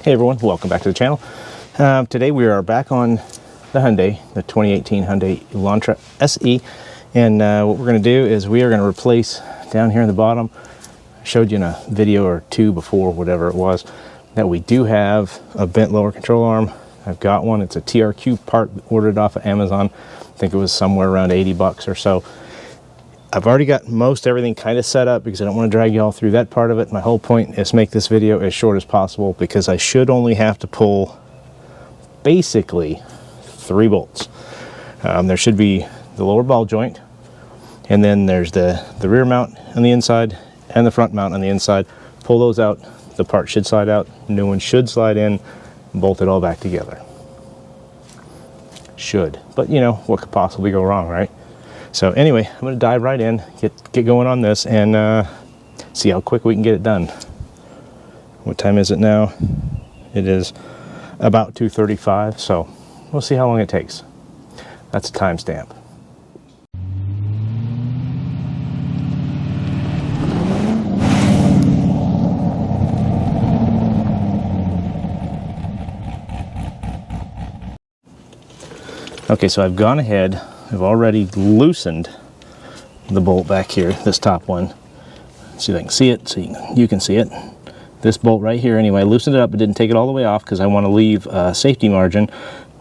Hey everyone, welcome back to the channel. Today we are back on the Hyundai, the 2018 Hyundai Elantra SE. And what we're going to do is we are going to replace down here in the bottom. I showed you in a video or two before, whatever it was, that we do have a bent lower control arm. I've got one. It's a TRQ part ordered off of Amazon. I think it was somewhere around 80 bucks or so. I've already got most everything kind of set up because I don't want to drag you all through that part of it. My whole point is to make this video as short as possible because I should only have to pull basically 3 bolts. There should be the lower ball joint, and then there's the rear mount on the inside and the front mount on the inside. Pull those out, the part should slide out, new one should slide in, bolt it all back together. Should, but you know, what could possibly go wrong, right? So anyway, I'm going to dive right in, get going on this, and see how quick we can get it done. What time is it now? It is about 2:35, so we'll see how long it takes. That's a timestamp. Okay, so I've gone ahead. I've already loosened the bolt back here, this top one. See if I can see it, so you can see it. This bolt right here, anyway, I loosened it up, but didn't take it all the way off because I want to leave a safety margin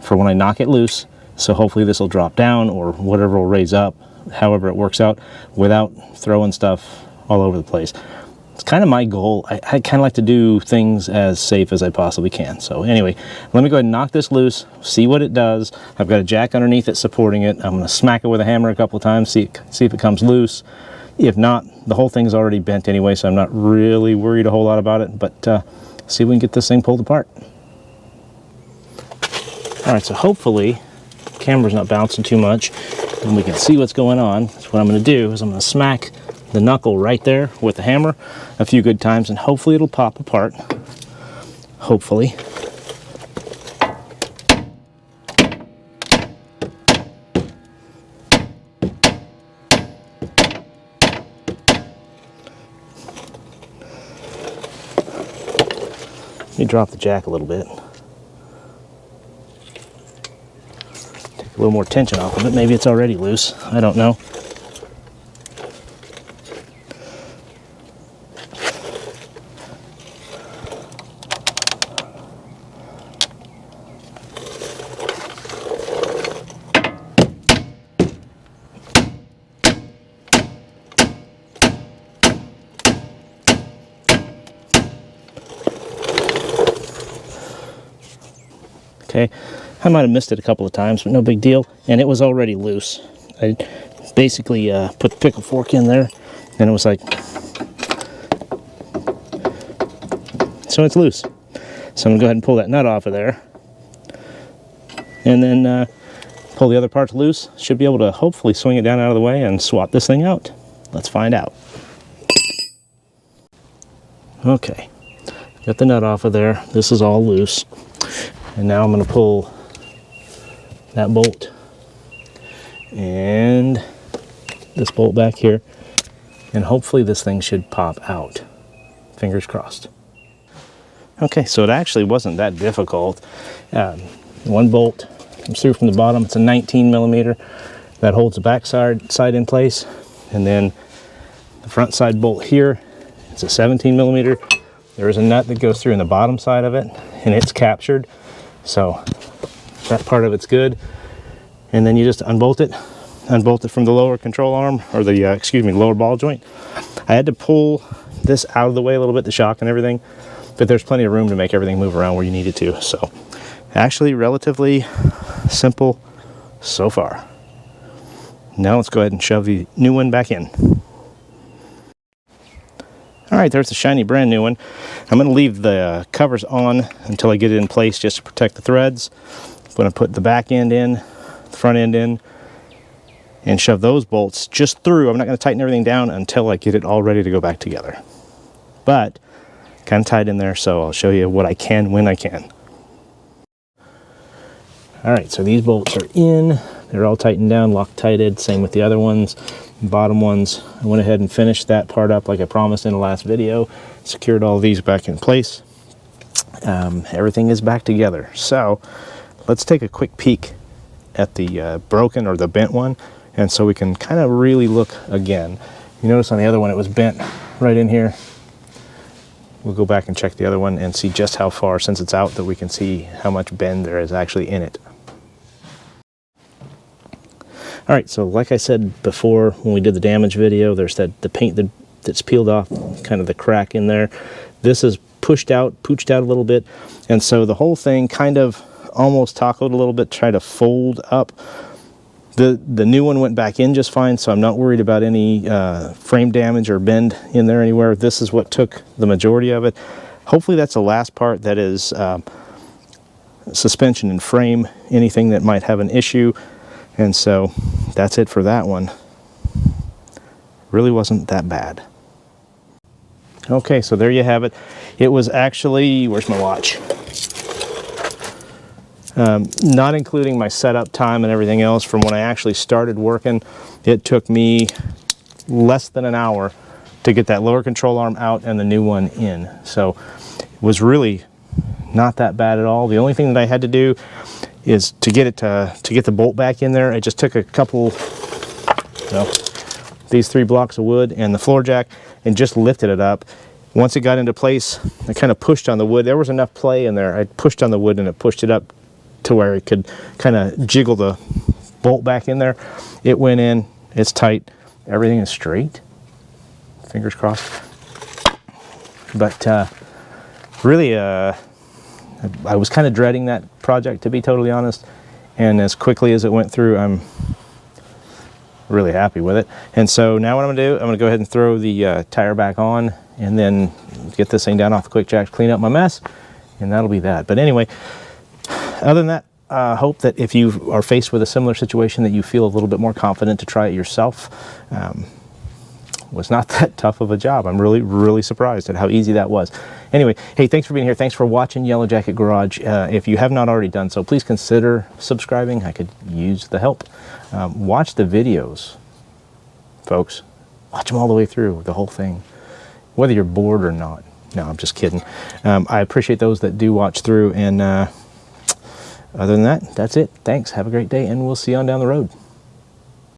for when I knock it loose. So hopefully this will drop down or whatever will raise up, however it works out, without throwing stuff all over the place. It's kind of my goal. I kind of like to do things as safe as I possibly can. So anyway, let me go ahead and knock this loose, see what it does. I've got a jack underneath it supporting it. I'm going to smack it with a hammer a couple of times, see if it comes loose. If not, the whole thing's already bent anyway, so I'm not really worried a whole lot about it. But see if we can get this thing pulled apart. All right, so hopefully the camera's not bouncing too much and we can see what's going on. So what I'm going to do is I'm going to smack the knuckle right there with the hammer a few good times, and hopefully it'll pop apart. Hopefully. Let me drop the jack a little bit. Take a little more tension off of it. Maybe it's already loose. I don't know. Okay, I might have missed it a couple of times, but no big deal. And it was already loose. I basically put the pickle fork in there, and it was like, so it's loose. So I'm gonna go ahead and pull that nut off of there, and then pull the other parts loose. Should be able to hopefully swing it down out of the way and swap this thing out. Let's find out. Okay, got the nut off of there. This is all loose. And now I'm going to pull that bolt and this bolt back here, and hopefully this thing should pop out. Fingers crossed. Okay, so it actually wasn't that difficult. One bolt comes through from the bottom. It's a 19 millimeter that holds the back side in place, and then the front side bolt here, it's a 17 millimeter. There is a nut that goes through in the bottom side of it, and it's captured. So that part of it's good. And then you just unbolt it from the lower control arm, or the, lower ball joint. I had to pull this out of the way a little bit, the shock and everything, but there's plenty of room to make everything move around where you need it to. So actually relatively simple so far. Now let's go ahead and shove the new one back in. All right, there's the shiny brand new one. I'm going to leave the covers on until I get it in place just to protect the threads. I'm going to put the back end in, the front end in, and shove those bolts just through. I'm not going to tighten everything down until I get it all ready to go back together. But kind of tight in there, so I'll show you what I can when I can. All right, so these bolts are in. They're all tightened down, Loctited, same with the other ones. Bottom ones, I went ahead and finished that part up like I promised in the last video. Secured all these back in place. everything is back together. So let's take a quick peek at the broken or the bent one, and so we can kind of really look again. You notice on the other one it was bent right in here. We'll go back and check the other one and see just how far, since it's out, that we can see how much bend there is actually in it. All right, so like I said before when we did the damage video, there's the paint that's peeled off, kind of the crack in there. This is pooched out a little bit, and so the whole thing kind of almost tacoed a little bit, tried to fold up. The new one went back in just fine, so I'm not worried about any frame damage or bend in there anywhere. This is what took the majority of it. Hopefully that's the last part that is suspension and frame, anything that might have an issue. And so that's it for that one. Really wasn't that bad. Okay, so there you have it. It was actually, where's my watch? Not including my setup time and everything else, from when I actually started working, it took me less than an hour to get that lower control arm out and the new one in. So it was really not that bad at all. The only thing that I had to do is to get the bolt back in there. I just took a couple, these 3 blocks of wood and the floor jack and just lifted it up. Once it got into place, I kind of pushed on the wood. There was enough play in there. I pushed on the wood and it pushed it up to where it could kind of jiggle the bolt back in there. It went in, it's tight, everything is straight. Fingers crossed. But really, I was kind of dreading that project, to be totally honest. And as quickly as it went through, I'm really happy with it. And so now what I'm gonna do, I'm gonna go ahead and throw the tire back on and then get this thing down off the quick jack, clean up my mess, and that'll be that. But anyway, other than that, I hope that if you are faced with a similar situation that you feel a little bit more confident to try it yourself. Was not that tough of a job. I'm really surprised at how easy that was. Anyway, hey, thanks for being here. Thanks for watching Yellow Jacket Garage. If you have not already done so, please consider subscribing. I could use the help. Watch the videos, folks. Watch them all the way through, the whole thing, whether you're bored or not. No, I'm just kidding. I appreciate those that do watch through, and other than that, that's it. Thanks. Have a great day, and we'll see you on down the road.